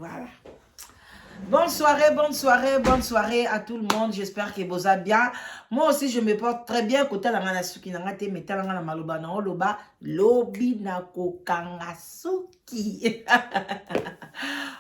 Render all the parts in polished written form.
Voilà. Bonne soirée à tout le monde. J'espère que vous allez bien. Moi aussi, je me porte très bien. Côté la ngana suki na ngate metala ngana maluba na oloba lobi na kokanga suki.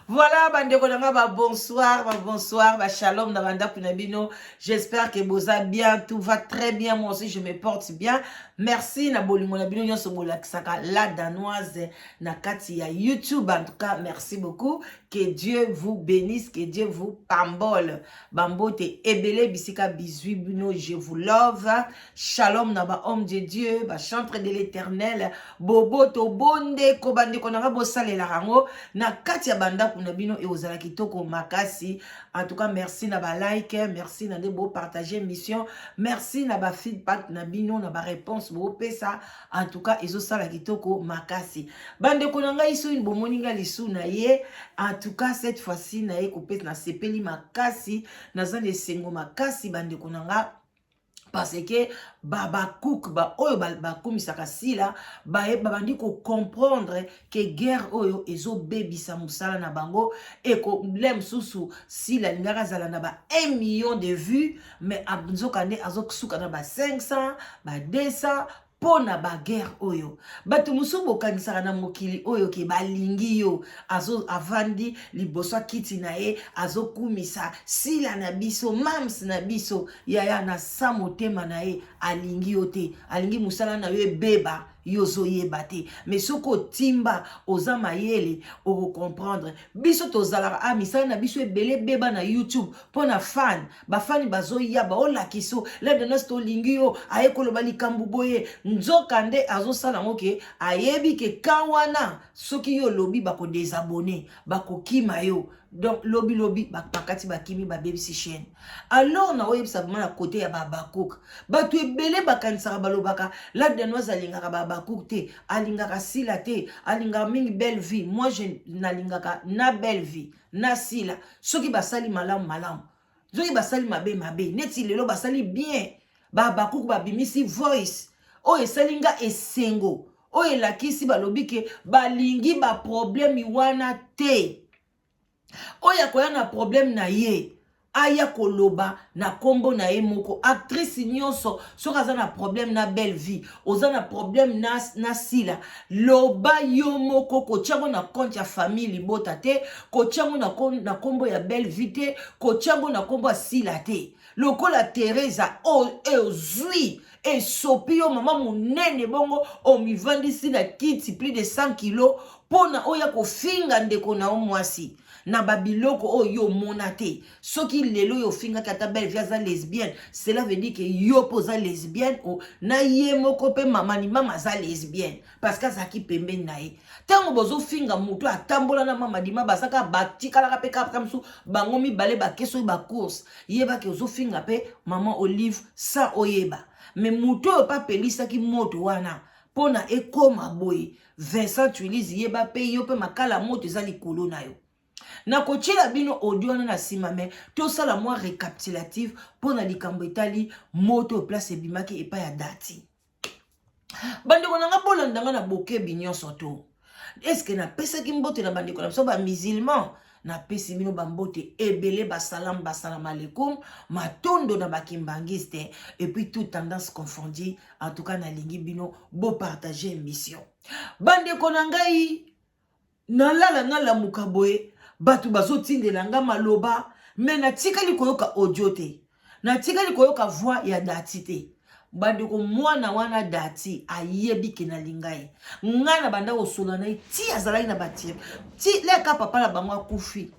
Voilà, bandeko nanga bonsoir, shalom na banda kunabino. J'espère que vous allez bien. Tout va très bien. Moi aussi, je me porte bien. Merci na bolingo na bino nyonso bolakisaka la danoise na kati ya YouTube. En tout cas, merci beaucoup. Que Dieu vous bénisse, que Dieu vous pambole. Bambote ebele bisika bisui bino, je vous love. Shalom na ba homme de Dieu, ba chantre de l'Éternel. Boboto bonde ko bande ko nanga bosale la rango na kati ya banda kuna bino e ozala kitoko makasi. En tout cas, merci na ba like, merci na de beau partager mission, merci na ba feedback na bino na ba réponse bo pesa. En tout cas, ezo sala kitoko makasi. Bande ko nanga iso une bomoninga lisu na ye. En tout cas, cette fois-ci, na ye kopesa na sepeli makasi, na zane sengo makasi bande ko nanga. Parce que baba cook ba oyo ba komisaka sila ba bandi ko comprendre que guerre oyo ezo bebisa musala na bango et ko lem susu sila lingaka zala na ba 1 million de vues mais abnzokande azokusuka na ba 500 ba 200 pona ba guerre oyo batu musu bokanisaka na mokili oyo ke balingi yo azo avandi liboso kiti na ye azokumisa sila na biso mams na biso yaya na samotema na ye alingi yo te alingi musala na yo beba yozo yeba te mais soko timba oza mayele oko comprendre biso tozalaka misala na biso ebele beba na YouTube pona fan ba fani bazo yaba ola kiso la de nos to lingi yo aye koloba likambu boye nzokande azo sala ngoke ayebi ke kawana soki yo lobi bako désabonner bako kima yo. Donc lobi bakati bakimi ba BBC chaîne. Alors na oyebisa na côté ya babakuk batu ebele bakanisaka balobaka la de nos alingaka babakuk te alingaka sila te alingaka mingi belle vie. Moi je nalingaka na belle vie na sila soki basali malamu soki basali mabe neti lelo basali bien babakuk babimisi voice oyo esalinga esengo oyo elakisi balobi ke balingi ba problème wana te. Oya koya na problème na ye aya koloba na kombo na ye moko actrice nyonso soki aza na problème na belle vie oza na problème na sila loba yo moko kotiango na compte ya famille libota te kotiango na kombo ya belle vie te kotiango na kombo ya sila te lokola Teresa ozwi esopi yo mama munene bongo omivandisi na kiti plus de 100 kilos pona oya kofinga ndeko na omwasi na babiloko oyo monate soki lelo yo finga kata belle via lesbienne cela veut dire que yo poza lesbienne o na ye moko pe mama ni mama za lesbienne parce que azaki pembeni na ye tango bozo finga mutu atambola na mama di maba saka batikala ka pe kamsu bango mibale bakeso ba course yeba ke ozo finga pe mama Olive sa oyeba mais mutu o pa pelisa ki moto wana pona ekoma boye Vincent Tuilizi yeba pe yo pe makala moto za likolo na yo. Na kochila bino audio na sima me to sala moi récapitulatif pour na likambo etali moto place ebimaki epa ya dati. Bandeko nanga bolanda na boke binyo soto. Est-ce que na pesa ki mbote na bandeko na so ba musulman na pesi bino bambote ebele basalam alaikum matondo na bakimbangiste et puis toute tendance confondue en tout cas na lingi bino bo partager mission. Bandeko nangai na lala na la mukaboye batu bazotindela nga maloba me na tikali koyoka audio te na tikali koyoka voix ya dati te bandeko mwana wana dati ayebi ke na lingai nga na banda kosola na ti azalaki na batir ti leka papa la bango akufi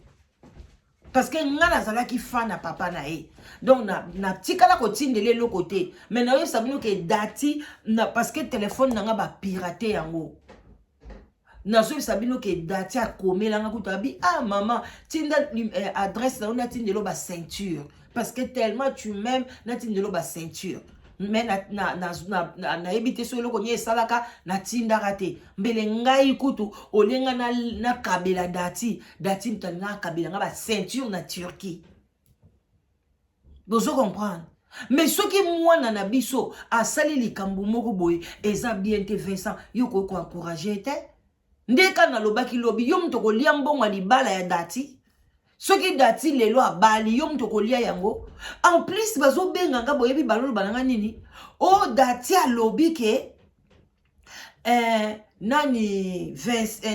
parce que nga nazalaki fan na papa na ye donc na tikala kotindela eloko te mais na oyebisa bino ke dati na parce que téléphone nanga bapirate yango nazo sabino ke dati akomela nga kutabi maman tinda adresse na ona tindelo ba ceinture parce que tellement tu m'aimes na tindelo ba ceinture mais na ebite so loko nye salaka na tinda rate mbele ngai kutu olenga na kabela dati mtanga kabela nga ba ceinture na Turquie. Vous comprendre? Mais ce qui mwana na biso asali likambu moko boye eza bien te Vincent yoko ko encourager te Ndeka na lobaki lobi yo mto kolia mbongo libala ya dati. Soki dati lelo abali yo mto kolia yango. En plus bazo benga nga boyebi balolo bananga nini. O dati a lobi ke nani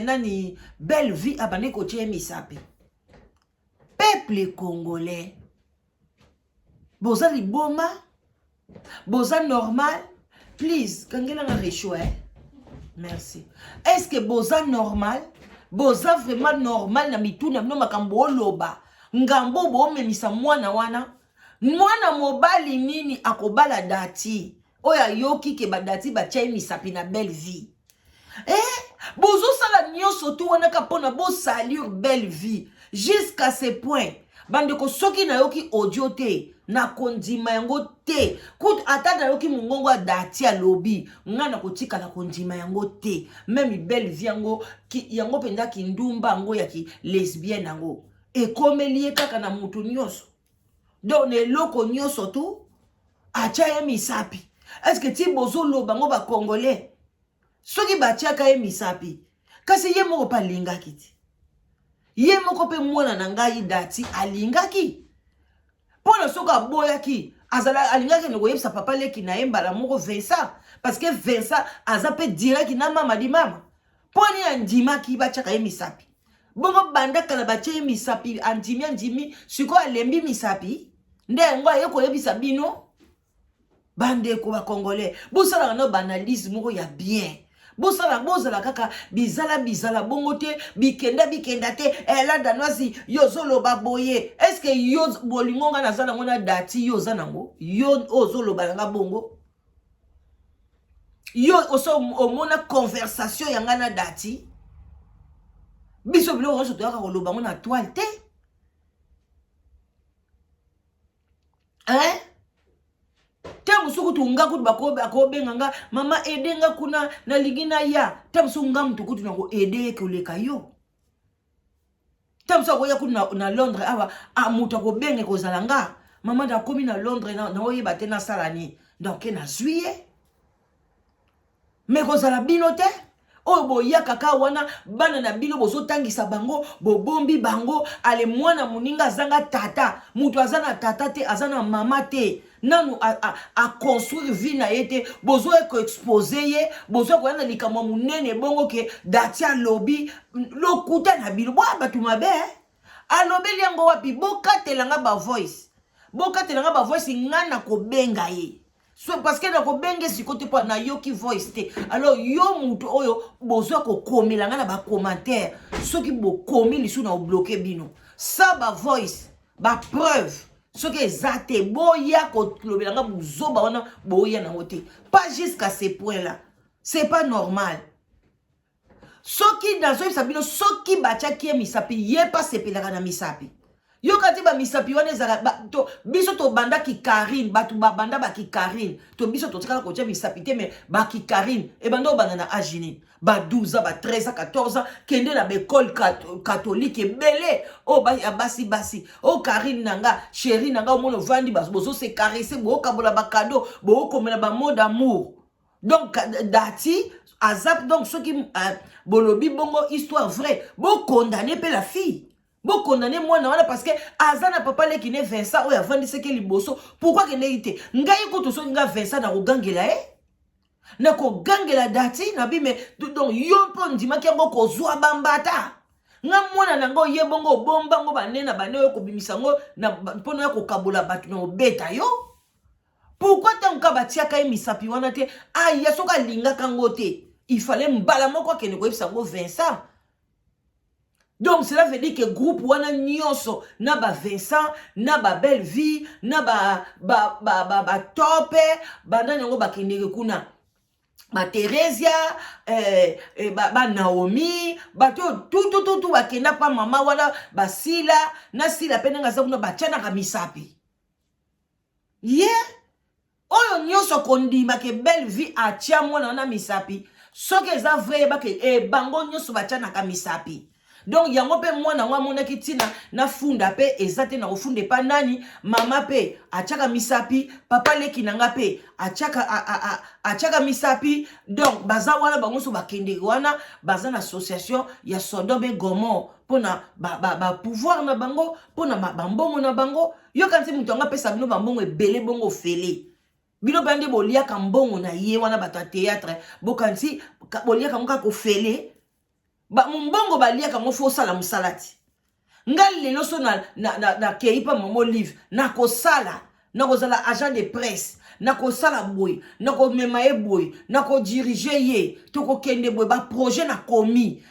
nani belle vie abane koche misapi. Peuple congolais. Boza liboma. Boza normal. Please, kangela nga réchaud, Merci. Est-ce que boza normal? Boza vraiment normal na mituna no makambo loba. Ngambo bo memisa mwana wana. Mwana mobali nini akobala dati. Oya yoki ke badati ba chai misapi na belle vie. Bozo sala nyonso tu wana kapona bo salir belle vie. Jusqu'à ce point. Bandeko soki na yoki audio te. Na kondima yango te. Kout ata na yoki mungongo dati ya lobi. Nga na kotika na kondima yango te. Même belle vie yango. Yango penda ki ndumba yango ya ki lesbienne yango. E komelie kaka na mutu nyonso. Donc ne loko nyonso tu. Acha ye misapi. Est-ce que ti bozo loba ngo ba congolais? Soki batiaka ye misapi. Kasi ye moko pa lingaki ti. Ye moko pe mwana na ngai dati alingaki. Pona soka boyaki. Azala alingaki ne koyebisa papa leki na yembala moko Vincent. Parce que Vincent azape direct na mama di mama. Poni andimaki batiaka ye misapi. Bongo banda kala batie ye misapi. Andimi. Siko alembi misapi. Nde ngo ye koyebisa bino. Bande ko ba congolais. Bosala no banalise moko ya bien. Bozala kaka bizala bongo te bikenda te la danoisi yozolo baboye. Est-ce que yo bolingonga na zana ngona dati yo zanango yo ozolo balanga bongo yo oso omona conversation yanga na dati biso bilo oso to yaka koloba ngona toile te Tamusuku tunga kutu bakobe nganga mama edenga kuna na ligina ya tamusunga mtu kutu na ko ede koleka yo tamusuku ya kutu na Londres awa amuta ko benge ko zalanga mama da komi na Londres na oyeba te na salani donc na juillet mais ko zala binote o boya kaka wana bana na bino bozo tangisa bango bobombi bango ale mwana muninga zanga tata mutu azana tata te azana mama te nanu a construire vie na yete bozo eko exposer ye bozo ko yana likamwa munene bongo ke datia lobby lokuta na bilo bwa batu mabe alobeli yango wapi bokatelanga ba voice ngana ko benga ye so parce que na ko benge sikote po na yoki voice te alors yo mutu oyo bozo ko komela ngana ba commentaire soki bo komi lisu na bloquer bino sa ba voice ba preuve ce que zate boya ko lobelanga buzoba wana boya na wote pas jusqu'à ce point là c'est pas normal soki dans so sabino soki bacha ki misapi ye pas sepelaka na misapi yo kati ba misapi wana ezala to biso to banda ki Karine batu ba banda ba ki Karine to biso to tikala ko tia misapi te mais ba ki Karine e banda banda na agini ba 12 ans ba 13 ans 14 ans kende na école catholique belé o ba basi o Karine nanga chérie nanga o mono vandi ba bozo se caresser bo kabola ba cadeau bo komela ba mot d'amour donc dati azap donc ceux qui bolobi bongo histoire vraie bo condamner pe la fille. Bon condamné moi na parce que azana papa le qui ne Vincent ou avant de ce que liboso pourquoi que n'était ngai ko to so nga Vincent na ko gangela na ko gangela dati na bi mais donc yo po ndima ki ngo ko zwa bambata nga mwana na ngo ye bongo bomba ngo banena baneyo ko bimisa ngo na pono ya ko kabola batu no beta yo pourquoi tant ka batia ka misapi wana te ya soka linga kango te il fallait mbala moko ke ne ko ebisa ngo Vincent. Donc cela veut dire que groupe wana nyonso na ba Vincent na ba belle vie na ba tope banda nyango ba kindeke kuna ba Teresia ba Naomi ba tout ba kenda pa mama wana ba Sila na Sila penanga za kuna ba chana ka misapi oyo nyonso kondima ke belle vie atia mwana na misapi soki eza vrai ba ke bango nyonso ba chana ka misapi donc yango pe mwana ngwa mona kitina na funda pe ezate na kofunde pa nani mama pe achaka misapi papa leki nanga pe achaka misapi donc baza wana bango so bakende wana baza na association ya Sodome Gomor pona ba pouvoir na bango pona ba mbongo na bango yo kanti mutu anga pesa bino ba mbongo ebele bongo fele bino bande bolia ka mbongo na ye wana bato théâtre bokanti bolia ka ngoka ko fele ba mbongo balia ka ngofo sala musalati ngal lelo so na keipa momo livre na ko sala na ko sala agent de presse na ko sala boy na ko mema e boy na ko diriger ye to ko kende boy ba projet na komi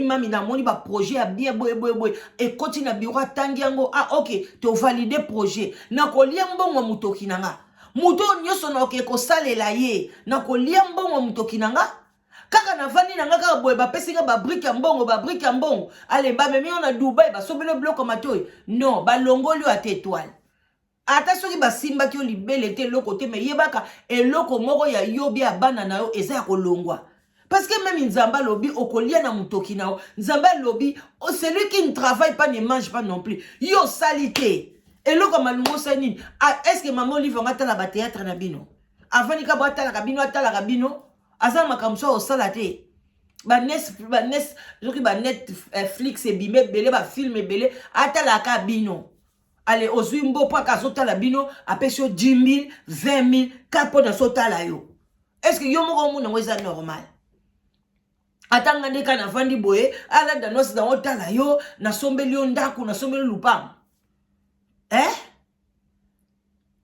mami na moni ba projet ya bien boy e koti na bureau tangi yango OK to valider projet na ko lia mbongo mutoki nanga muto nyoso na OK ko salela ye na ko lia mbongo mutoki nanga kaka na vani nanga kaka boy ba pesinga ba brique ya mbongo ale ba memi on a Dubai ba sobelo bloc matoy non ba longoli a étoile ata soki basimba ki olibele te loko te me yebaka eloko moko ya yobi ya bana na yo eza ya kolongwa parce que même nzamba lobi okolia na mutoki na yo nzamba lobi celui qui ne travaille pas ne mange pas non plus yo salité eloko malungo sani est-ce que maman livre ngata la ba théâtre na bino avant ka ba tala ka bino azama makamso o salate ba Netflix e bimé belé ba film e belé atala ka bino. Allez, aux Wimbo, pas qu'à sauter la bino, à pêcher 10 000, 20 000, 4 pots de sauter la yo. Est-ce que yo mon monde est normal? Attends, on est quand on vend boye, à la danos dans hôtel la yo, na sombe lion d'aku, na sombe lupam. Hein?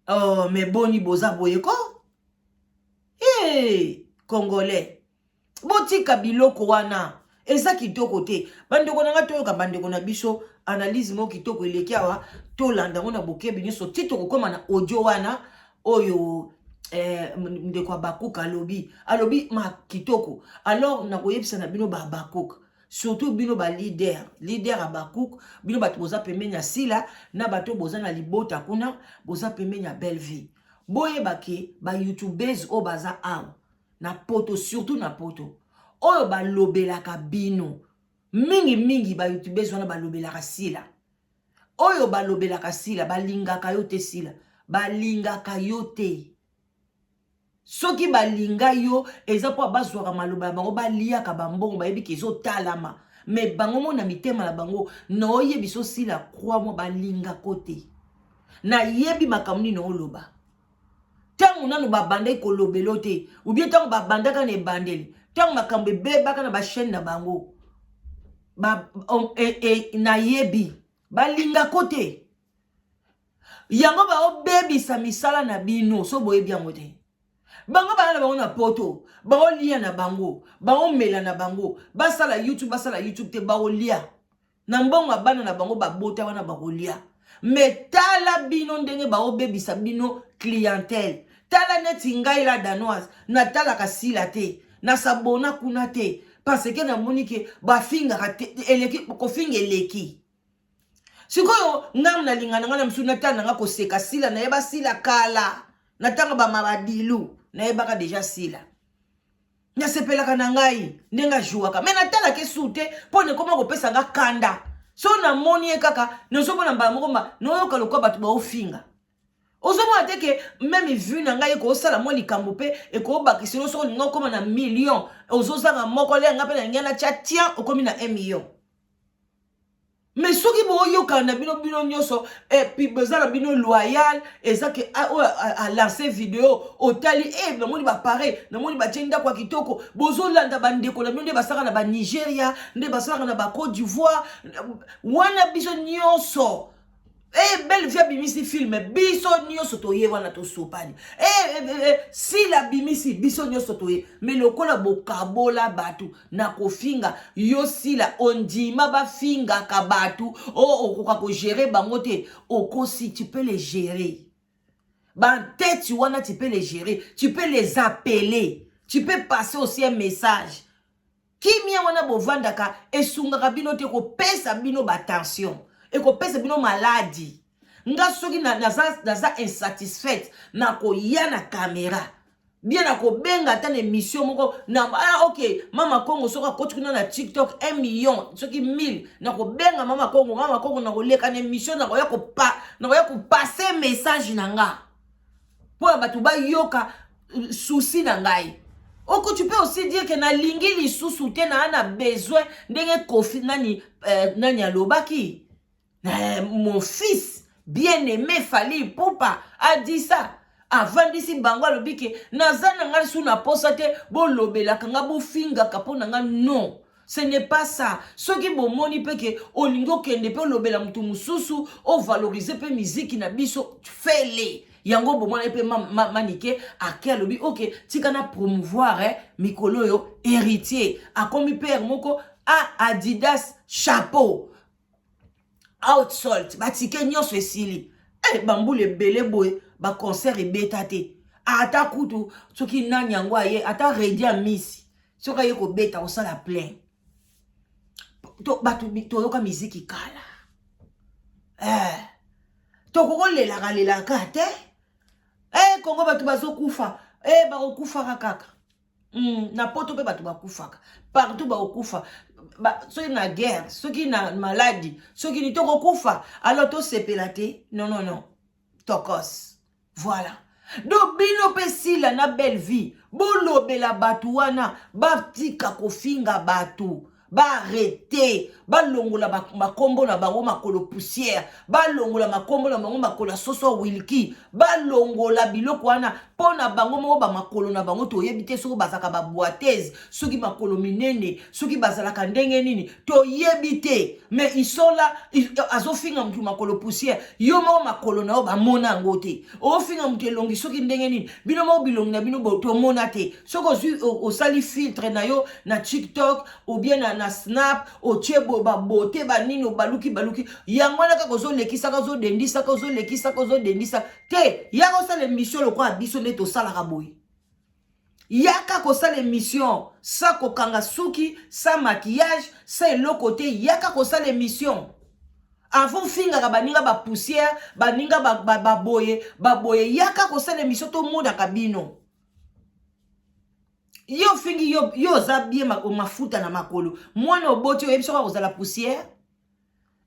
Oh, mais boni boza boye ko? Hey, Congolais. Boti kabilo kowana. Eza kitoko te. Bandeko nanga toyoka bandeko na biso analyse mo kitoko elekiawa to landa ngona bokebi nyso tito kokoma na audio wana oyo ndeko Abakouk alobi ma kitoko. Alors na koyebisa na bino ba Abakouk surtout bino ba leader Abakouk bino bato boza pemenya sila na bato boza na libota kuna boza pemenya belle vie. Boye bake ba youtubers o baza aw na poto surtout na poto oyo ba lobelaka bino mingi ba youtubers wana ba lobelaka sila oyo ba lobelaka sila balingaka yo te sila balingaka yo te soki balinga yo eza po bazwaka maloba bango baliaka bambongo bayebi kezo talama mais bango mona mitema la bango no yebi so sila croix moi balinga kote na yebi makamuni no loba tangu nanu babanda ko lobelo te ou bien tangu babanda ka ne bandeli tangu makambe bebaka na ba chaîne na bango na yebi balinga kote yango ba obebisa misala na bino so boyebi yango te bango bana na bango na poto bango lia na bango bango mela na bango basala YouTube te bango lia na mbongo bana na bango babota wana bango lia mais tala bino ndenge ba obebisa bino clientèle tala neti ngai la danoise na tala kasila te na sabona kuna te parce que na monike ba finga eleki ko finga eleki sikoyo ngam na lingana ngana msuna tana nga ko seka sila na yeba sila kala na tanga ba mabadilu na yeba ka deja sila nya sepelaka na ngai ndenga jouaka mais na tala ke sute pone koma ko pesa nga kanda so na moni e kaka no so bona ba moko no yoka lokwa batu ba ofinga ozomo ateke même vu na ngai ko sala mo likambo pe e ko bakisino so ninga koma na million ozozanga moko le nga pe na ngana chatia okomi na 1 million mais soki bo yoka na bino nyoso et puis bezala bino loyal ezake a lancer vidéo otali na moni ba pareil na moni ba tenda kwa kitoko bozolanda bandeko na bino basaka na ba Nigeria nde basaka na ba Côte d'Ivoire wana biso nyoso belle via bimisi film biso nyoso toye wana to sopani si la bimisi biso nyoso toye mais lokola bokabola batu na kofinga yo sila ondima ba finga ka batu okoka ko gérer bango te okosi tu peux les gérer ban tête wana tu peux les gérer tu peux les appeler tu peux passer aussi un message kimia wana bovandaka esungaka bino te ko pesa bino ba tension et ko pesa bino maladie nga soki naza insatisfaite na ko ya na caméra bien ako benga ta émission moko na ok mama Congo soka kotukuna na TikTok 1 million soki 1000 na ko benga mama Congo na ko leka na émission na ko ya ko passer message na nga pour batu ba yoka souci na ngai. Oko tu peux aussi dire que na lingi li sous te na ana besoin ndenge kofi nani alobaki mon fils bien-aimé Fally Ipupa a dit ça. Avant d'ici bango lobike nazana ngal suna posate bo lobela kanga bo finga kapona nga non. Ce n'est pas ça. Ce qui bon moni peke olingo kende pe lobela mutu mususu o valoriser pe musique na biso fele. Yango bo mona pe manike ake lobi OK tika na promouvoir mikolo yo héritier akomi père moko a Adidas chapeau outsult batike nyonso esili bambule bele boy ba concert ebetate ata kutu soki nani yango aye ata redia misi soka ye ko beta osala plein to batu to yoka miziki kala to ko lela kate Kongo batu bazokufa ba okufa kaka na poto pe batu bakufaka partout ba okufa soki na guerre soki na maladie soki ni to kokufa alors to sepelate non tokos. Voilà. Donc bino pe sila na belle vie. Bolobela batu wana batika kofinga batu. Ba arrêter, ba longola makombo na bango makolo poussière, ba longola makombo na bango makola soso wilki, ba longola biloko wana pona bango mo ba makolo na bango to yebite soko bazaka ba boiteuse, soki makolo minene, soki bazalaka ndenge nini, to yebite, mais ils sont là, azofinga mtu makolo poussière, yo mo makolo na ba mona ngote. O finga mtu longi soki ndenge nini, bino mo bilongi na bino bo to monate. Soko o sali filtre na yo na TikTok ou bien na snap o chebo ba bote ba nini o baluki yangwana ka kozo lekisa ka zo dendisa ka zo lekisa ka zo dendisa te yako sa l'émission lo kwa biso ne to sala ka boy yaka ko sa l'émission sa ko kanga suki sa maquillage sa eloko te yaka ko sa l'émission avant finga ka baninga ba poussière baninga ba boye yaka ko sa l'émission to monde kabino. Yo fingi yo zabie mafuta na makolo. Mwana oboti oyebi soka kozala poussière.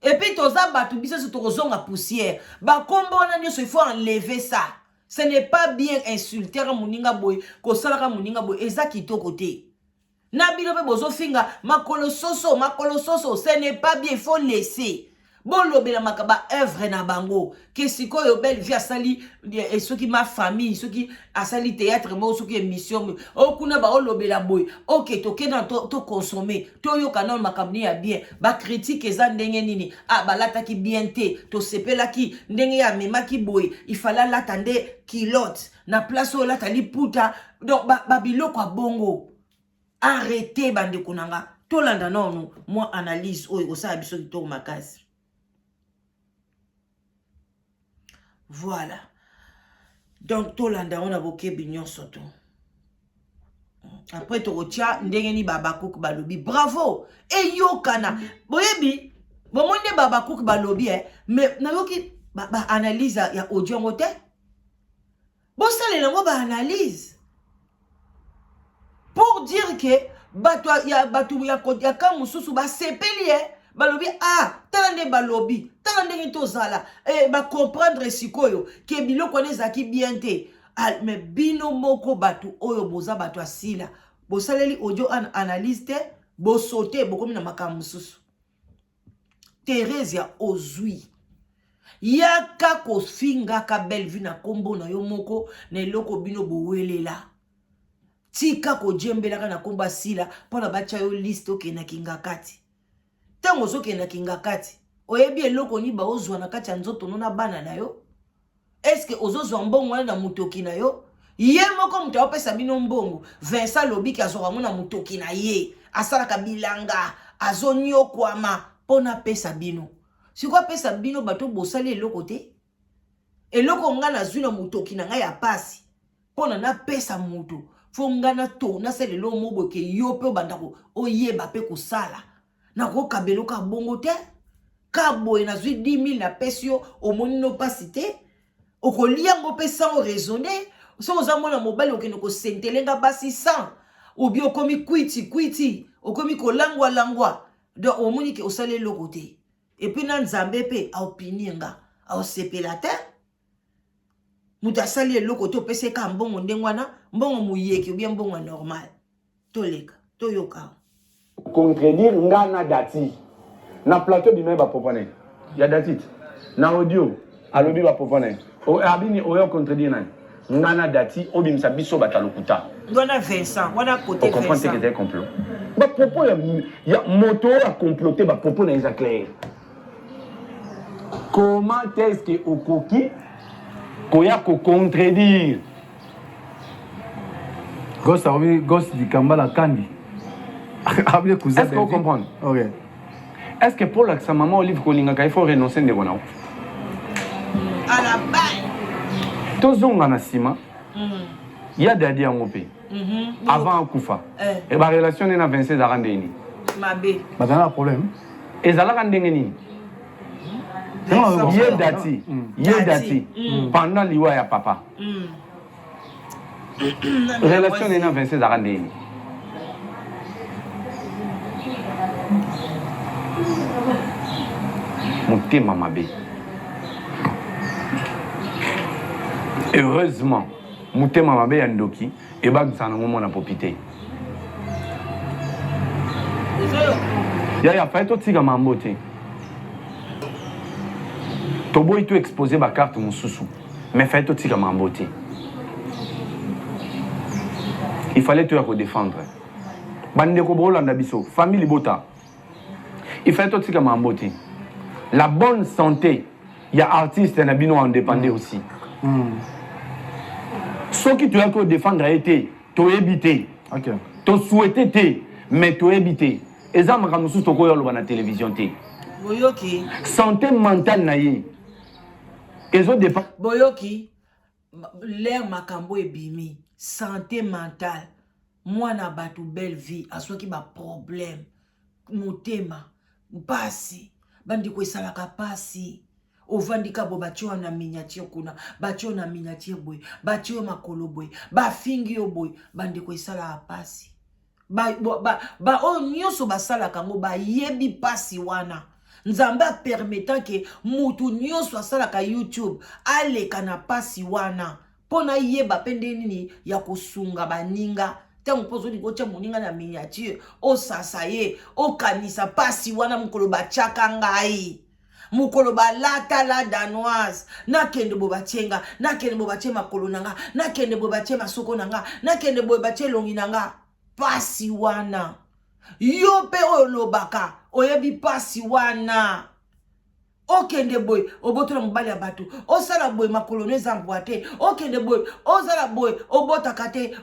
Et puis toza batu biso so tokozonga poussière. Ba kombo wana nyoso il faut enlever ça. Ce n'est pas bien insulter muninga boy, ko salaka muninga boy eza kitoko te. Na bino pe bozo finga makolo soso, ce n'est pas bien, il faut laisser. Bolo bela makaba œuvre na bango que sikoyo belle vie asali et ceux qui ma famille ceux qui asali théâtre mo ceux qui émission o kuna ba olobela boy OK to kena to consommer to yo kanon makamni ya bien ba critique eza ndenge nini balata ki bien te to sepela ki ndenge ya mema ki boy il fallait l'attendre kilote na place o lata liputa donc ba biloko bongo arrêtez bande kunanga to landa non moi analyse o ça biso to makasi. Voilà. Donc, Tolanda, on a boké bignon soto. Après, Torotia, ndengeni babakouk balobi. Bravo! Et yokana. Boyebi, bon, moi, ne babakouk balobi, mais, na yoki, analyse, ya audio ngote. Bon, ça, les langues, analyse. Pour dire que, ya kamususu, sepeli, balobi tande balobi tande tozala ba comprendre sikoyo ke biloko nezaki bien te mais bino moko batu oyo boza batu asila bosaleli audio analyse te bosote bokomi na makambo susu Thérèse ya ozui yaka kofinga ka belle vie na kombo na yo moko na eloko bino bowelela tika ko jembelaka na kombo asila pona bacha yo liste okena kingakati. Tango zoke na kingakati oyebi eloko ni ba ozwa na kati ya nzoto nona bana na yo est-ce que ozozwa mbongo na mutoki na yo ye moko muto opesa bino mbongo Vincent Lobiki azoka mona mutoki na ye asalaka bilanga azonyokwama pona pesa bino sikwa pesa bino bato bosali eloko te eloko nga na zwi na mutoki na ngai ya pasi pona na pesa mutu fo nga na to na sele lo moboke yo pe bandako oyeba pe kusala na ko kabelo ka bongo te ka boye na zwi 10 000 na pesio omoni no pasite okolia ngo pe sans raisonner so ozamona mobali okende ko sentelenga basi sans ou bien okomi kwiti okomi ko langwa donc omoni ke osale eloko te et puis na nzambe pe aopininga aosepela te mutu asali eloko te opesa ka mbongo ndenge wana mbongo muyeki ou bien mbongo normal toleka toyoka contredire ngana dati na plateau du même propone ya datit na audio alobi ba propone o abini oyo contredire nani ngana dati obimisa biso batalokuta ngana Vincent wana côté Vincent comprendre que c'est complot ba propos ya moto a comploté ba propos na isa clair comment est-ce que okoki koya ko contredire Gosse du Kambala Kandi. Est-ce que vous comprenez? Ok. Est-ce que pour sa maman Olive Kolingaka, il faut renoncer de Ronao? À la balle. Tous les gens il y a des gens qui avant Koufa. Et la relation est dans 26 ans. Ma bé. Il y a un problème. Et ça l'a rendu. Yedati. Pendant l'Iwa ya papa. Relation est dans 26 ans. Motema mabe. Heureusement, motema mabe yandoki et ba nsana ngomo na popité. Ya fa to tika mambote. Tobo ito exposer ba carte mususu. Mais fa to tika mambote. Il fallait te redéfendre. Bande ko bolanda biso, famille bota. Il fallait to tika mambote. La bonne santé, il y a artistes et nabino indépendants aussi. Ce qui tu as que défendre a été, tu as évité. Tu as souhaité, mais tu as évité. Et ça, je suis sur la télévision. Boyoki. Santé mentale, naïe. Et ça dépend. Boyoki, l'air makambo et bimi. Santé mentale. Moi, na batu belle vie. A ce qui ba problème. Motema. Basi. Bandi ko esalaka pasi ovandika bo batio na miniature kuna batio na miniature boy batio makolo boy ba fingi yo boy bandi ko esalaka pasi ba o nyoso basala kango ba yebi pasi wana nzambe a permettant que mutu nyoso asalaka YouTube aleka na pasi wana pona yeba pende nini ya kosunga baninga. Tant pozo di gocha moninga na miniature o sasaye o kanisa pasi wana mukolo bachaka ngai mukolo balata la danoise na kende bo bachenga na kende bo bache makolo nanga na kende bo bache masoko nanga na kende bo bache longi nanga pasi wana yo pe o lobaka oyebi pasi wana okende boy obotola mobali ya bato osala boy makolo nezambwate okende boy osala boy obotaka te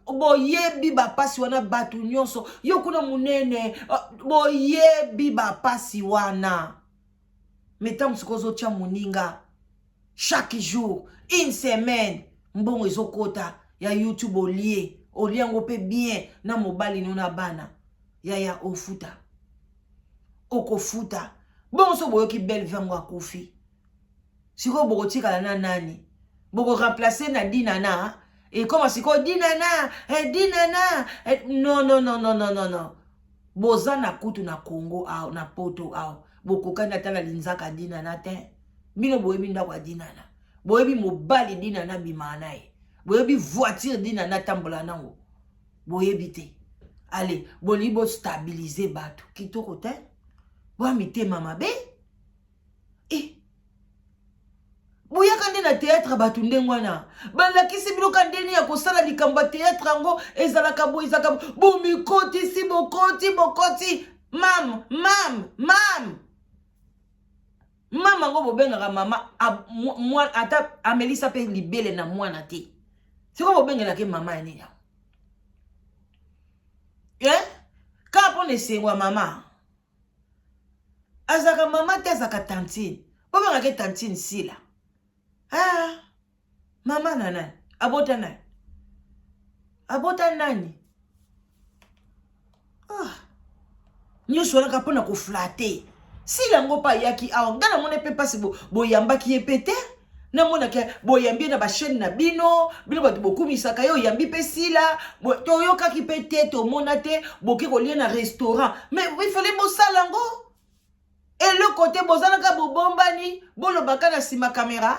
boyebi bapasi wana bato nyonso yo kuna munene boyebi bapasi wana metam sikozo tia muninga chaque jour une semaine mbongo ezokota ya YouTube olie oliango pe bien na mobali nona bana ya ofuta okofuta bon so boyoki belle vango akufi siko boko tika na nani boko remplacer na dinana et comment siko dinana non boza na kutu na Congo au na poto au boko kanda tala linzaka dinana te bino boyebi ndako dinana boyebi mobali dinana bimanae boyebi voiture dinana tambola nango boyebi te allez bolibo stabiliser bato kitoko te wa mitema mabe boya kande na théâtre batu ndengwana balakisi bino kandeni ya kosala likamba théâtre ango ezalaka bo ezaka bo mikoti si bokoti mam ngo bobengaka mama mwa ata amelisa pe libele na mwana te siko bobengela ke mama yani ya ka pone sengwa mama azaka mama te azaka tantine bobanga ke tantine sila mama nana abota nani nyonso wana kapona ko flatter sila ngo pa yaki awa ngana mone pe pasi boyambaki ye pete na mona ke boyambi na ba chaîne na bino bato bokumisaka yo yambi pe sila toyoka ki pe te to mona te boke kolia na restaurant mais il fallait bosala ngo et le côté bozalaka bobombani bolobaka na sima caméra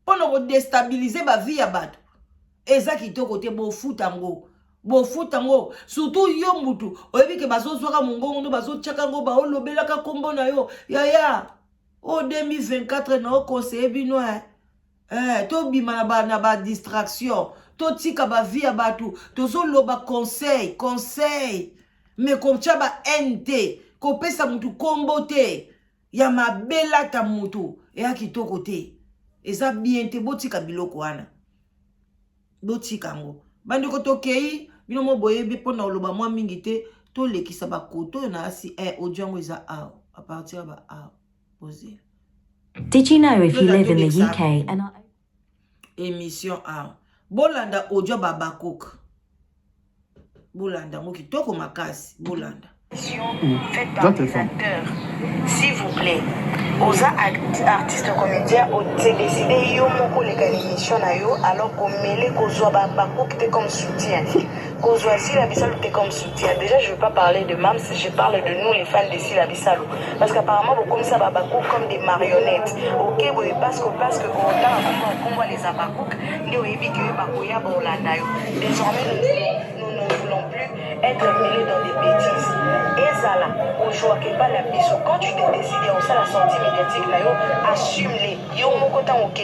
pour déstabiliser ba vie ya bato eza kitoko te bofuta ngo surtout yo mutu oyebi ke bazozwaka mongongo no bazotchaka ngo baolobelaka kombo na yo yaya o 2024 na okonseille bino to bima na ba distraction to tika ba vie ya bato tozoloba conseil mais komcha ba ente kopesa mutu kombo te ya mabela ta mutu eya kitoko te eza bien te botika biloko wana botika ngo bandeko tokei bino mo boyebi pona oloba mwa mingi te to lekisa ba koto na asi audio eza à partir ba poser. Did you know if you live in the UK and émission bolanda audio babakok bolanda ngo kitoko makasi bolanda faites par des acteurs, s'il vous plaît. Aux artistes comédiens, on s'est décidé yo moko les émission na yo alors qu'on mêle kozwa babako qui était comme soutien. Kozwa Sila Bissalo était comme soutien. Déjà je veux pas parler de Mams, je parle de nous les fans de Sila Bissalo parce qu'apparemment vous comme ça babako comme des marionnettes. OK, oui parce que on voit les abakok, ni oyebi que bakoya bolanda yo. Désormais nous ne voulons plus être mêlés dans des bêtises. Et ça là, au choix que pas la biso. Quand tu t'es décidé on ça la sortie médiatique là yo, assume-les. Yo mon côté OK,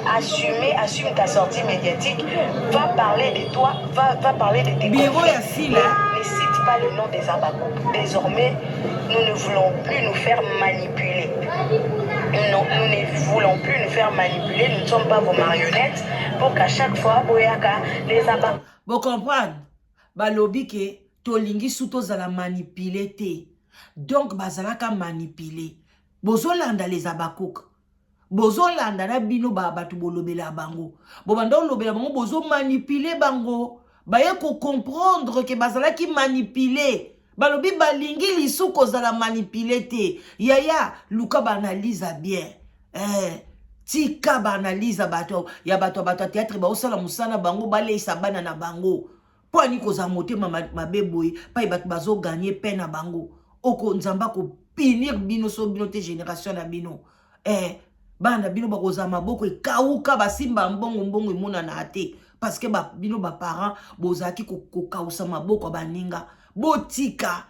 assume ta sortie médiatique. Va parler de toi, va parler de tes conflits. Ne cite pas le nom des abakok. Désormais, nous ne voulons plus nous faire manipuler. Non, nous ne voulons plus nous faire manipuler. Nous ne sommes pas vos marionnettes pour qu'à chaque fois, boyaka les abakok. Vous comprenez? Balobi ke tolingi suto zala manipuler te. Donc bazalaka manipuler. Bozolanda les abakok. Bozolanda na bino batu bolobela bango. Bobanda olobela bango bozo manipuler bango. Baye ko comprendre que bazalaki manipuler. Balobi balingi lisuko zala manipuler te. Yaya luka banalize bien. Tika banalize bato ya bato théâtre ba osala musana bango balesa bana na bango. Po ani koza motema mabeboy pa bato bazo gagner peine na bango. Oko nzamba ko pinir bino so bino te génération na bino. Bana bino bakoza maboko ekauka basimba mbongo emona na ate parce que bino ba parents bozaki ko kausa maboko baninga botika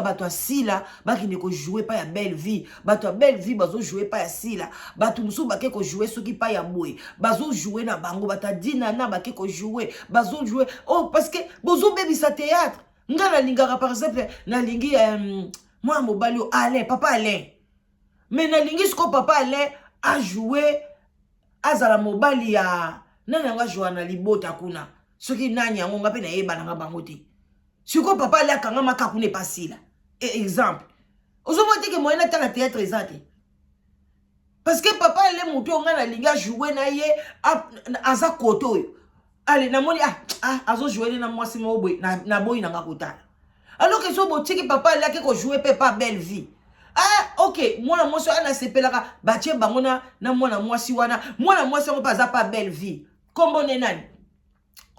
bato asila bakine ko jouer pa ya belle vie bato ya belle vie bazo jouer pa ya sila bato musu bake ko jouer soki pa ya boy bazo jouer na bango bata dina na bake ko jouer bazo jouer parce que bozo bebisa théâtre ngana lingaka par exemple na lingi moi mobali Alain papa Alain mais na lingi sko papa Alain a joué azala mobali ya nani nga Joana Libota kuna soki nani yango ngape na yeba na bango te siko papa Alain kanga makaku ne pasila exemple ozomote ke moyena ta na théâtre ezate parce que papa Alain muto nga na linga jouer na ye aza koto yo allez na moni azo jouer na mwasi mo boy na boy na ngakota alors que so botiki papa Alain ke ko jouer pe pas belle vie. Ok, moi moi ana sepelaka batie bangona na mwana mwasi wana mwana mwasi ngo paza pas belle vie kombo nenani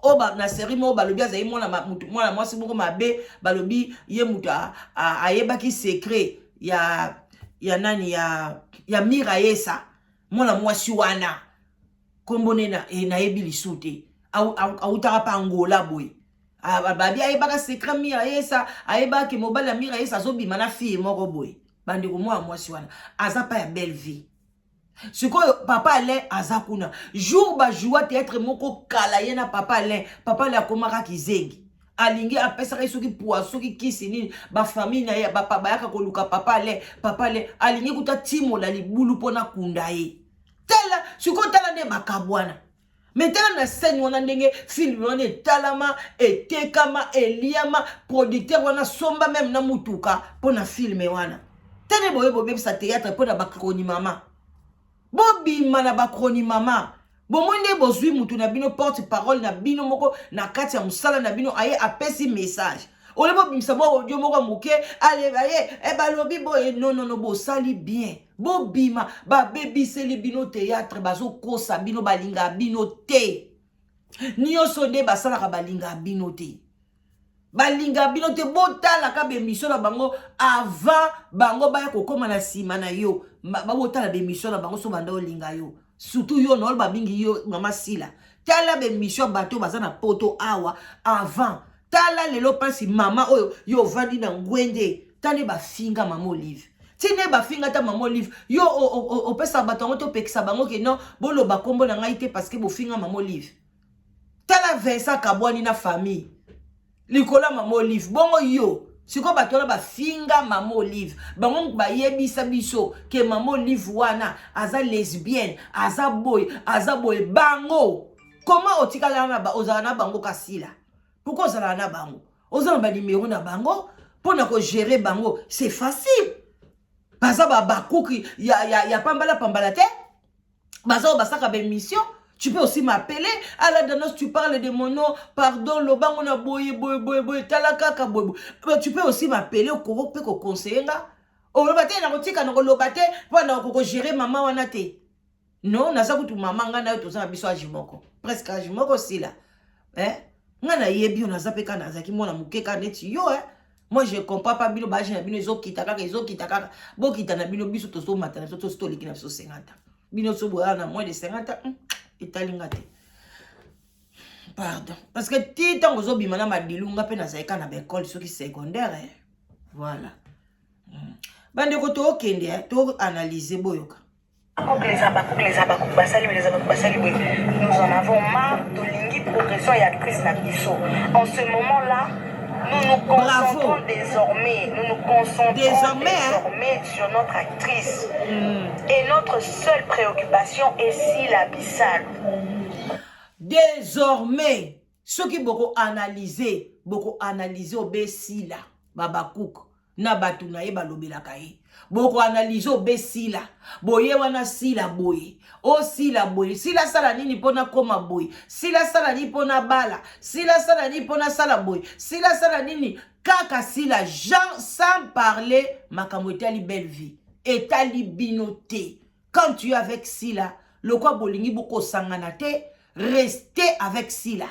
oba na série mo balobi azayi mwana mwasi moko mabe balobi ye muta ayebaki secret ya nani ya Mirayesa mwana mwasi wana kombo nena na yebi lisute autaka pa Angola boy babi ayebaka secret Mirayesa ayebaki mobali ya Mirayesa azobima na fille moko boy bandi ko mwa mwasi wana aza pa ya belle vie sikoyo papa Alain aza kuna jour ba joua théâtre moko kala yena papa Alain akomaka kizengi alingi apesaka soki poisson ki kisi nini ba famille na ye ba yaka koluka papa Alain alingi kuta timo la libulu pona kunda ye tela sikoyo tala ne makabwana metela na scène wana ndenge film wana etalama etekama eliama producteur wana somba même na mutuka pona film wana. Tene boye bebisa théâtre pour na bakroni mama. Bobima na bakroni mama. Bomonde bozwi mutu na bino porte parole na bino moko na kati ya musala na bino aye apesi message. ole bo bimisa bo audio moko moke ale baye e ba lobi bo non bo sali bien bo bima ba bebiseli bino théâtre bazo kosa bino balinga bino te nyonso nde basalaka balinga bino te balinga bino te botala ka bemission na bango avant bango baya kokoma na sima na yo babotala bemission na bango so banda olinga yo surtout yo no babingi yo mama Sila tala bemission bato baza na poto awa avant tala lelo pasi mama oyo yo vandi na ngwende tane bafinga mama Olive tine bafinga ta mama Olive yo opesa bato ngo to pekisa bango ke non bolo bakombo na ngai te parce que bofinga mama Olive tala Vincent Kabwani na famille likola mama Olive bongo yo siko bato na bafinga mama Olive bango bayebisa biso ke mama Olive wana aza lesbienne aza boy bango comment otikala na ba ozala na bango kasila pourquoi ozala na bango ozala ba numéro na bango pona ko gérer bango c'est facile baza ba bakuki ya pambala te baza basaka ba mission. Tu peux aussi m'appeler à la danse, tu parles de mon nom, pardon, le bango na boye, talaka boye. Tu peux aussi m'appeler au koro pe ko conseiller nga. O lobate na kotika na lobate pona ko gérer maman wana te. Non, na sakutu maman nga na yo to za biso ajimoko. Presque ajimoko aussi là. Nga na yebi on za pe kana za ki mona mukeka neti yo Moi je comprends pas bino ba jina bino zo kitaka bo kitana bino biso to so matana so to stoliki na so 50. Bino so boya na moins de 50 italingate. Pardon. Parce que ti tango zo bimana madilunga pe na zaika na école soki secondaire. Voilà. Bande ko to okende to analyser boyoka. Nous en avons marre de l'ingui progression et actrice la biso. En ce moment-là, nous nous concentrons désormais sur notre actrice. Et notre seule préoccupation est si l'abyssal. Désormais, ceux qui beaucoup analyser au Bessila, Babakouk, Nabatu nae balobela kae. Beaucoup analyser au Bessila, boye wana sila boye. O sila boye, sila sala nini pona koma boye, sila sala ni pona bala, sila sala ni pona sala boye, sila sala nini kaka sila Jean sans parler makamotali belle vie. Et tali binoté. Quand tu es avec Sila, le quoi bolingi boko sanganate, restez avec Sila.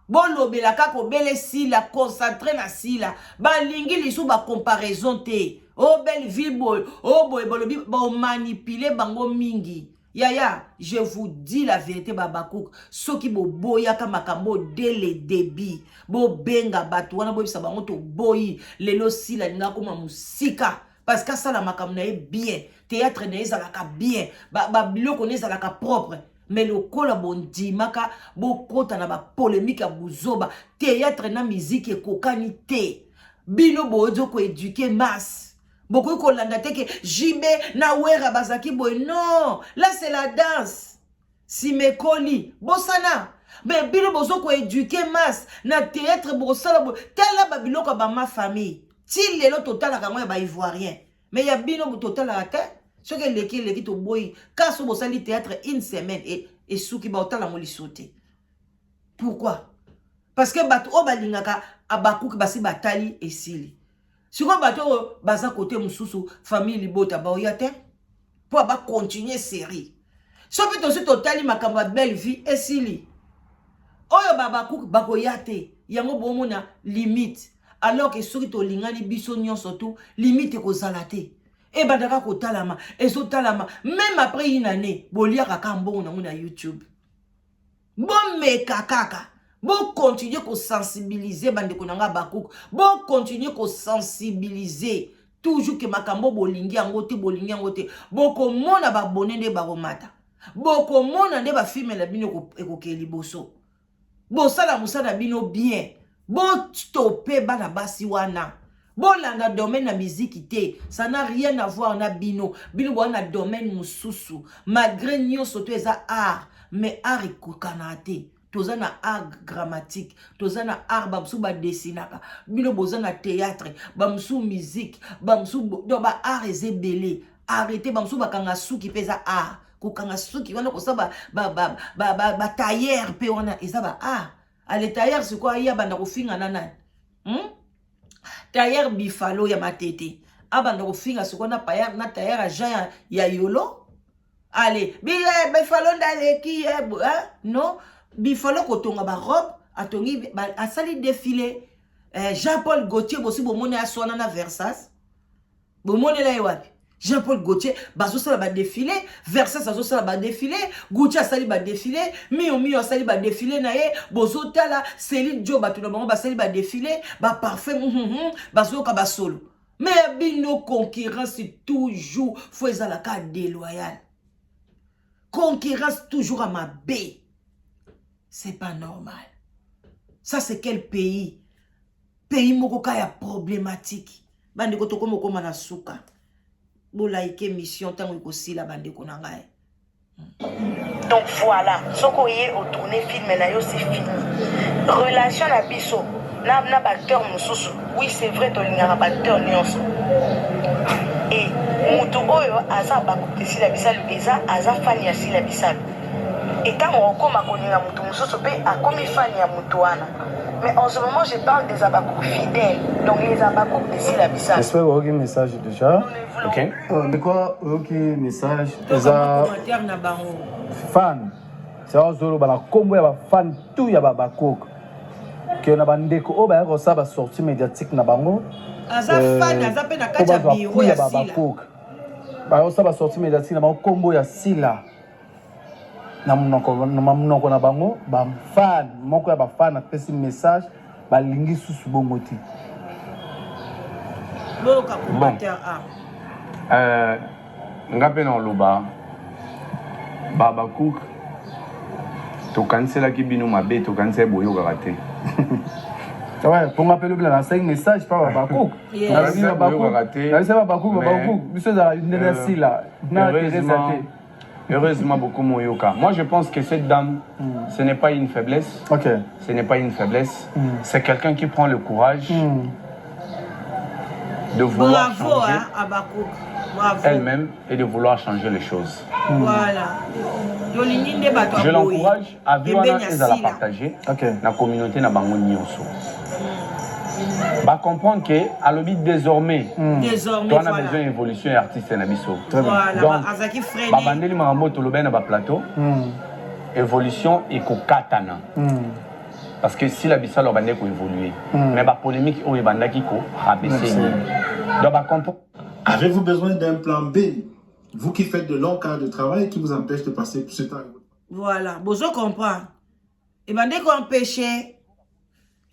Bon lobela kako belle Sila, concentré na Sila. Ba lingi lisu ba comparaison te. Oh belle vie boy, oh boy bolobi ba manipuler bango mingi. Yaya, je vous dis la vérité Babakouk, ceux qui bo boya makambo dès le début, bo benga batu wana bo bisa bango to boyi, lelo Sila ninga kuma musika. Parce que ça la makam na bien, théâtre na ezalaka bien, ba biloko na ezalaka propre. Mais le kola bondi maka bo kota na ba polémique ya buzoba, théâtre na musique e kokanité. Bino bozo ko éduquer masse. Beaucoup ko landa te ke jibe na wera bazaki boy. Non, là c'est la danse. Si me koli, bosana. Mais bino bozo ko éduquer masse na théâtre bosala bo. Tala ba biloko ba ma famille. Si lelo total ka moi ba ivoirien. Mais ya bino total la tête. Ce que leki to boy. Quand so bosali théâtre une semaine et souki ba otala mo li sauter. Pourquoi? Parce que bato o balingaka abakuki basi batali et sili. Si vous avez un côté mususu famille libota ba oyate pour ba continuer série. Si vous avez total makamba belle vie et sili. Oyo baba kouk bako yate yango bomona limite alors que soki to lingani biso nyonso tout limite ko zalate. E bandaka ko talama ezo talama même après une année boliaka kambo na YouTube. Bon me kakaka. Bon continuer à sensibiliser bande konanga bakouk. Bon continuer à sensibiliser toujours que makambo bolingi angote bolingi angote. Boko mona ba bonende ba romata. Boko mona nde ba filme la bino ko keli boso. Bo sala musala bino bien. Bon stopper bana basi wana. Bon landa domaine na musique te, ça n'a rien à voir na bino. Bino bo na domaine mususu. Malgré nyo soto eza art, mais art ikokanate. Tozana art grammatique, tozana art bamsou ba dessinaka, bino bozana théâtre, bamsou musique, bamsou do ba art ezebele. Arrêtez bamsou ba kanga souki peza art, ko kanga souki wana ko sa ba tailleur pe wana eza ba art. Ale tailleur c'est quoi ya banda ko finga nana. Tailleur bifalo ya matete. Abanda kofinga sokona paya na tailleur agent ya yolo. Allez, bifalo ndaleki non, bifalo kotonga ba robe, atongi asali défilé. Jean-Paul Gaultier bosi bomone aswana na Versace. Bomone la yewapi. Jean-Paul Gaultier bazo sala ba défilé, Versace bazo sala ba défilé, Gucci asali ba défilé, Mio asali ba défilé na ye, bozo tala Céline Dion batu na bango basali ba défilé, ba parfum bazo ka ba solo. Mais bino concurrence toujours faut ezala ka déloyal. Concurrence toujours à ma baie. C'est pas normal. Ça c'est quel pays? Pays mokoka ya problématique. Bande ko toko moko mana suka. Bo like mission tango ko sila bande ko nangaye. Donc voilà, ce qu'on y est au tourné film c'est fini. Relation à biso, na acteur mususu. Oui, c'est vrai to linga acteur nyonso. Et mutu oyo aza ba kutisi la bisalo eza aza fan ya sila bisalo. Et tant on koma koninga mutu mususu pe akomi fan ya mutu wana. Mais en ce moment, je parle des abakouk fidèles. Donc les abakouk de sila bisalo. J'espère que vous avez un message déjà. Ok. Mais quoi, ok, message. Commentaire na bango. Fan. C'est un zolo, la combo ya fan tout ya babakok. Que na bandeko o ba ça va sortir médiatique na bango. Aza fan, aza pe na kati ya bureau ya sila. Ba ça va sortir médiatique na bango combo ya sila. Na monoko na bango ba fan moko ya ba fan a pesi message ba lingi susu bongoti. Bon commentaire ngape na loba baba cook to cancela ki bino mabe to cancela boyo karate. Ouais, pour m'appeler bien la 5 messages par baba cook. Na si baba cook, monsieur za une si là. Na Heureusement beaucoup Moyoka. Moi je pense que cette dame, ce n'est pas une faiblesse. Ok. Ce n'est pas une faiblesse. C'est quelqu'un qui prend le courage de vouloir changer elle-même et de vouloir changer les choses. Voilà. Je l'encourage à vivre et à la partager dans la communauté na bango nyonso. Va comprendre que à l'obit désormais on a besoin d'évolution et artiste na biso. Donc babandeli makambo tolobe na ba plateau évolution et ko katana. Parce que si la bisa leur bande ko évoluer mais ba polémique o bandaki ko rabaisser. Donc va comprendre. Avez-vous besoin d'un plan B, vous qui faites de longs quarts de travail qui vous empêche de passer tout ce temps? Voilà, bozo comprend. Et bande ko empêcher.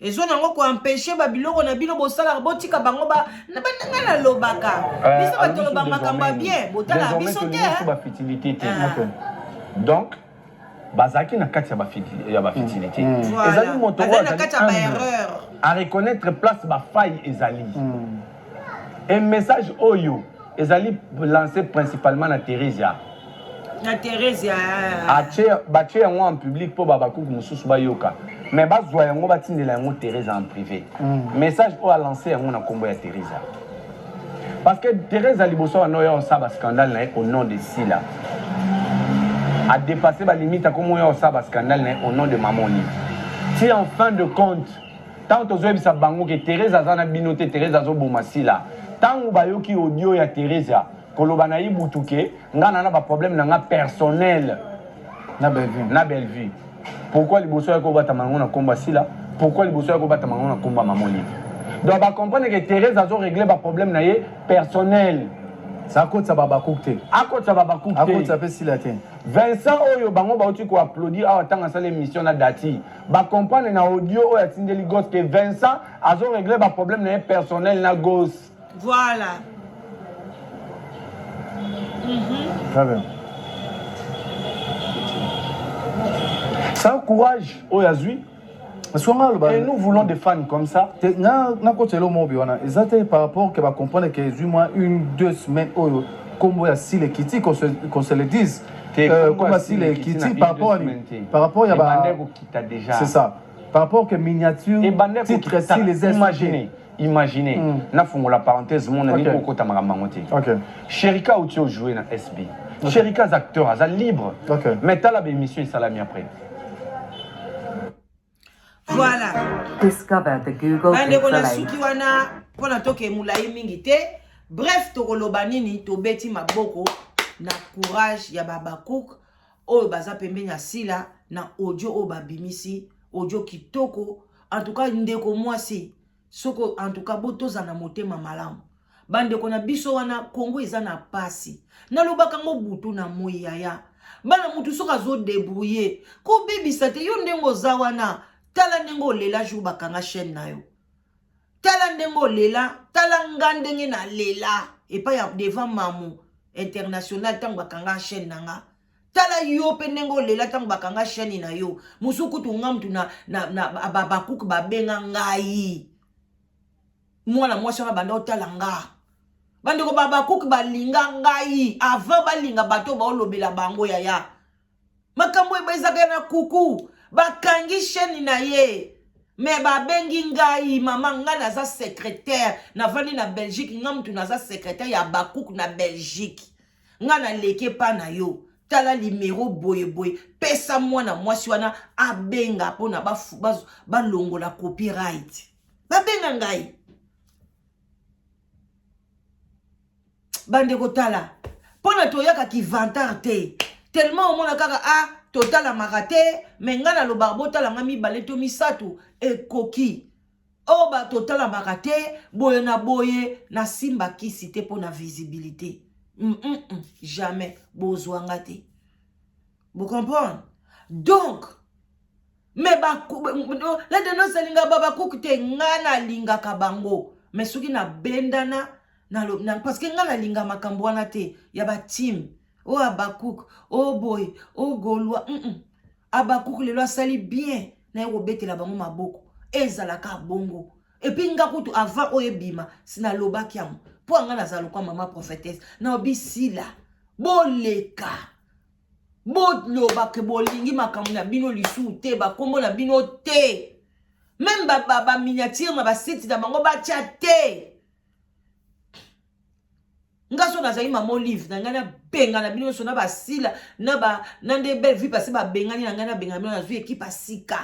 Et zo nango ko empêcher ba biloko na bino bosala botika bango ba na banga na lobaka. Biso ba to lobanga kamba bien, botala biso te. Ba fertilité. Donc bazaki na kati ya ba fertilité. Ezali moto na kati ya ba erreur. À reconnaître place ba faille ezali. Un message oyo ezali lancé principalement na Theresia. Na Theresia. Bache yango en public pour babakou mususu bayoka. Mais bazwa yango batindela yango Theresia en privé. Message o a lancé yango na kombo ya Theresia. Parce que Theresia liboso wana yo sa ba scandale na au nom de Sila. A dépassé ba limite à comment yo sa ba scandale na au nom de Maman Oli. Si en fin de compte tant ozo bisa bango que Theresia za na binote Theresia zo boma Sila. Tant bayoki audio ya Theresia koloba na ibutuke ngana na ba problème na nga personnel na belle vie. Pourquoi les bosseurs ko bata mango na komba Sila? Pourquoi les bosseurs ko bata mango na komba Maman Oli? Donc ba comprendre que Theresia zo régler ba problème na ye personnel. Ça coûte ça baba cookte. A coûte ça baba cookte. A coûte ça fait Sila te. Vincent oyo bango ba uti ko applaudir a tanga sa l'émission na dati. Ba comprendre na audio o ya tindeli gos que Vincent a zo régler ba problème na ye personnel na gos. Voilà. Très bien. C'est un courage au Yazui. Et nous voulons des fans comme ça. Par rapport que va comprendre que moi 1-2 semaines comme si les Kitty qu'on se le dise. Comme si les Kitty par rapport il y a c'est ça. Par rapport que miniature titre si les imaginez na fongo la parenthèse mon ami koko tamaramangote. Sherika Outio joué na SB. Sherika acteur à libre. Mais t'as la émission et salami après. Voilà. Discover the Google Bande ko na Pixel. suki wana pona toke mulai mingi te. Bref, tokoloba nini tobeti maboko na courage ya Babakouk oyo baza pembeni ya sila na audio oyo babimisi audio kitoko. En tout cas ndeko mwasi soko en tout cas botoza na motema malamu. Bande ko na biso wana Kongo eza na pasi. Na lobaka ngo butu na moyaya. Bana mutu soka zo débrouiller. Ko bebisa te yo ndengo za wana. Tala ndengo lela jou bakanga chaîne na yo. Tala ndengo lela, tala ngandenge na lela. Et pas ya devant mamu international tango bakanga chaîne nanga. Tala yo pe ndengo lela tango bakanga chaîne na yo. Musuku tu ngamtu na Babakouk babenga ngai. Mwana mwasi wana banda otala nga. Bandeko Babakouk balinga ngai. Avant balinga bato baolobela bango yaya. Makambo ebezaka na kuku. Bakangi chaîne na ye. Mais babengi ngai mama nga naza secrétaire na vandi na Belgique nga mtu naza secrétaire ya Bakouk na Belgique. Nga na leke pa na yo. Tala numéro boye boye. Pesa mwana mwasi wana abenga pona ba longola copyright. Babenga ngai. Bandeko tala. Pona toyaka ki vantar te. Tellement omona kaka totala makate mengana lo barbota la ngami baleto misatu ekoki oba totala makate boye na simba kisi te pona visibilité jamais bozwanga te. Vous comprenez? Donc mais la de nos salinga Babakouk te ngana linga kabango mais soki na bendana na parce que ngana linga makambo wana te ya ba team. Oh Abakouk, oh boy, oh Gaulois, Abakouk le loi sali bien. Na yo bete la bango maboko. Ezalaka bongo. Et puis ngakutu avant oyebima, sina loba kiam. Po anga na zalukwa mama prophétesse. Na obi sila. Bo leka. Bo loba ke bolingi makamu na bino lisu te, ba kombo na bino te. Même ba miniature na ba site na bango ba tia te. Ngaso na zaima mo live na ngana benga na bino so na basila na ba nande belle vie parce ba bengani na ngana benga na zwi équipe asika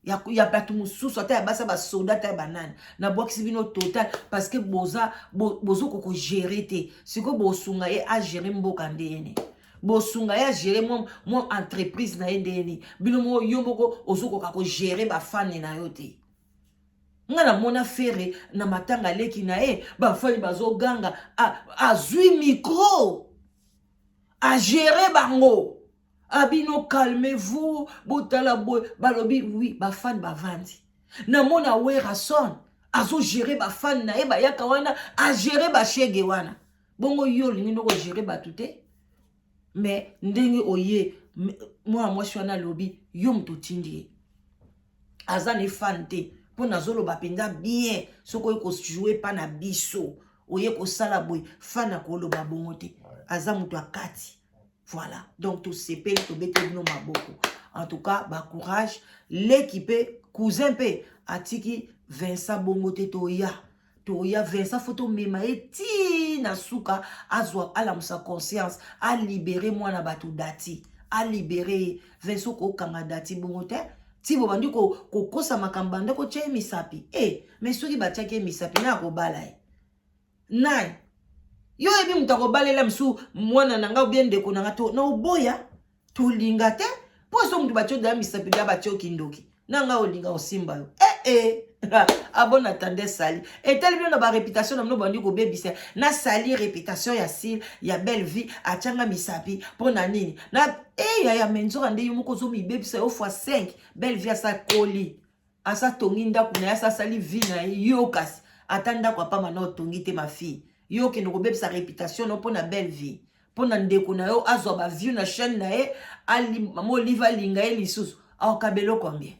ya batu mususu ata ya basa ba soldat ta banane na boxi bino total parce que bozo koko gérer te siko bosunga ye a gérer mboka ndene bosunga ya gérer mo entreprise na ndene bino mo yomoko ozoko kako gérer ba fan na yo te. Ngana mona fere na matanga leki na ba fani bazo ganga azui micro a gérer bango abino calmez-vous botala boy balobi oui ba fan ba vandi na mona wera son azo gérer ba fan na ba yaka wana a gérer ba shege wana bongo yo lingi ndoko gérer ba tuté mais ndenge oye moi shwana lobi yo mto tindi azane fan te. Pona zolo bapenda bien soko yeko jouer pa na biso oye ko sala boy fana ko lo babongo te aza mutu akati. Voilà donc tout sepel to bete no maboko. En tout cas ba courage l'équipe cousin pe atiki Vincent bongo te toya Vincent photo mema eti na suka azwa ala musa conscience a libérer moi na batu dati a libérer Vincent ko kanga dati bongo te. Si vous bandez ko kosa makambanda ko che misapi mais soki batiaki misapi na ko balai nai yo ebi mutako balela msu mwana nanga bien ndeko nanga to na oboya to linga te po so mtu batio da misapi da batio kindoki nanga olinga osimba yo abon attendez sali et tel bien na ba réputation na mno bandi ko bebisa na sali réputation ya sil ya belle vie achanga misapi pona nini na ya menzo ande yo moko zo mi bebisa yo fois 5 belle vie sa koli asa tongi ndako na asa sali vie na yo kasi atanda kwa pa mana otongi te ma fille yo ke no ko bebisa réputation no pona belle vie pona ndeko na yo azwa ba view na chaîne na ali mamo liva linga lisusu au kabelo combien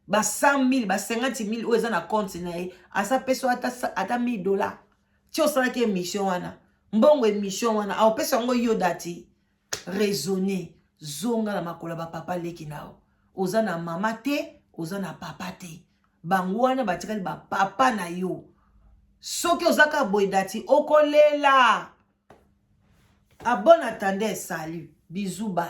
ba 100 000 ba 50 000 oza na compte na asa peso ata $1000 ti osala ke émission wana mbongo émission wana au peso ngo yo dati raisonner zonga na makola ba papa leki nao oza na mama te oza na papa te bango wana batikali ba papa na yo soki ozaka boy dati okolela. A bon attendez, salut, bisous, bye.